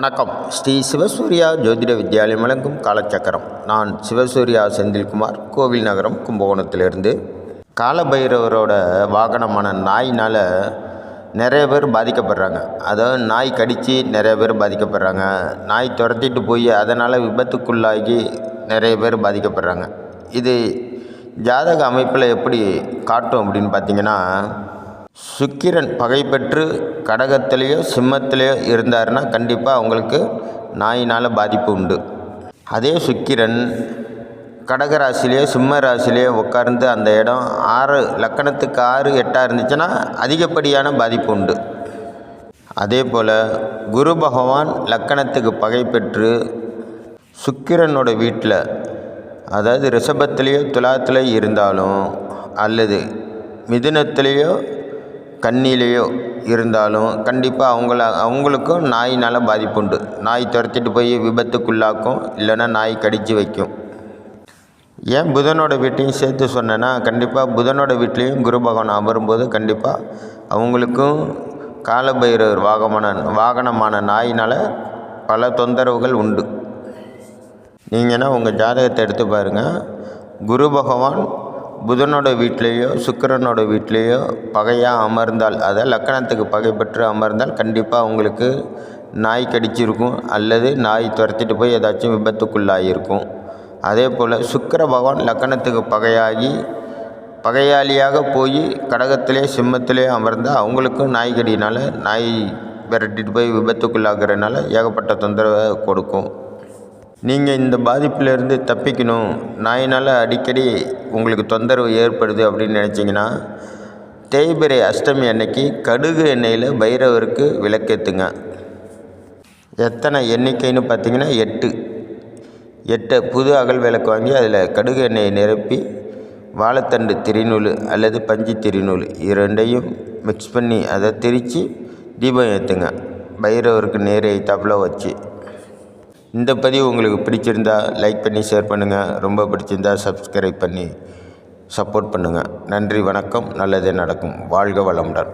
வணக்கம். ஸ்ரீ சிவசூர்யா ஜோதிட வித்யாலயம் வழங்கும் காலச்சக்கரம். நான் சிவசூர்யா செந்தில்குமார், கோவில் நகரம், கும்பகோணத்திலிருந்து. காலபைரவரோட வாகனமான நாயினால் நிறைய பேர் பாதிக்கப்படுறாங்க. அதாவது நாய் கடித்து நிறைய பேர் பாதிக்கப்படுறாங்க. நாய் துரத்திட்டு போய் அதனால் விபத்துக்குள்ளாகி நிறைய பேர் பாதிக்கப்படுறாங்க. இது ஜாதக அமைப்பில் எப்படி காட்டும் அப்படின்னு பார்த்திங்கன்னா, சுக்கிரன் பகை பெற்று கடகத்திலேயோ சிம்மத்திலேயோ இருந்தாருன்னா கண்டிப்பாக அவங்களுக்கு நாயினால் பாதிப்பு உண்டு. அதே சுக்கிரன் கடகராசிலேயோ சிம்ம ராசிலேயோ உட்கார்ந்து அந்த இடம் 6 லக்கணத்துக்கு 6 8 இருந்துச்சுன்னா அதிகப்படியான பாதிப்பு உண்டு. அதே போல் குரு பகவான் லக்கணத்துக்கு பகை பெற்று சுக்கிரனோட வீட்டில், அதாவது ரிஷபத்திலேயோ துலாத்திலேயோ இருந்தாலும் அல்லது மிதுனத்திலேயோ கன்னிலேயோ இருந்தாலும் கண்டிப்பாக அவங்களுக்கும் நாயினால் பாதிப்பு உண்டு. நாய் துரத்திட்டு போய் விபத்துக்குள்ளாக்கும், இல்லைன்னா நாய் கடித்து வைக்கும். ஏன் புதனோட வீட்டையும் சேர்த்து சொன்னேன்னா, கண்டிப்பாக புதனோட வீட்லேயும் குரு பகவான் அமரும்போது கண்டிப்பாக அவங்களுக்கும் காலபைரவர் வாகனமான நாயினால் பல தொந்தரவுகள் உண்டு. நீங்கன்னா உங்கள் ஜாதகத்தை எடுத்து பாருங்கள். குரு பகவான் புதனோட வீட்லேயோ சுக்கிரனோட வீட்லேயோ பகையாக அமர்ந்தால், அதை லக்கணத்துக்கு பகை பெற்று அமர்ந்தால் கண்டிப்பாக அவங்களுக்கு நாய் கடிச்சிருக்கும், அல்லது நாய் துரத்திட்டு போய் ஏதாச்சும் விபத்துக்குள்ளாகிருக்கும். அதே போல் சுக்கிர பகவான் லக்கணத்துக்கு பகையாளியாக போய் கடகத்திலே சிம்மத்திலே அமர்ந்தால் அவங்களுக்கும் நாய் கடினால் நாய் விரட்டிட்டு போய் விபத்துக்குள்ளாகிறதுனால ஏகப்பட்ட தொந்தரவை கொடுக்கும். நீங்கள் இந்த பாதிப்பிலிருந்து தப்பிக்கணும், நாயினால் அடிக்கடி உங்களுக்கு தொந்தரவு ஏற்படுது அப்படின்னு நினச்சிங்கன்னா, தேய்பிறை அஷ்டமி அன்னைக்கு கடுகு எண்ணெயில் பைரவருக்கு விளக்கேற்றுங்க. எத்தனை எண்ணிக்கைன்னு பார்த்தீங்கன்னா 8 புது அகல் விளக்கு வாங்கி அதில் கடுகு எண்ணெயை நிரப்பி வாழைத்தண்டு திரிநூல் அல்லது பஞ்சு திரிநூல் இரண்டையும் மிக்ஸ் பண்ணி அதை திரித்து தீபம் ஏற்றுங்க, பைரவருக்கு நேரே எய்த்தாப்புல வச்சு. இந்த பதிவு உங்களுக்கு பிடிச்சிருந்தா லைக் பண்ணி ஷேர் பண்ணுங்கள். ரொம்ப பிடிச்சிருந்தா சப்ஸ்கிரைப் பண்ணி சப்போர்ட் பண்ணுங்கள். நன்றி, வணக்கம். நல்லதே நடக்கும். வாழ்க வளமுடன்.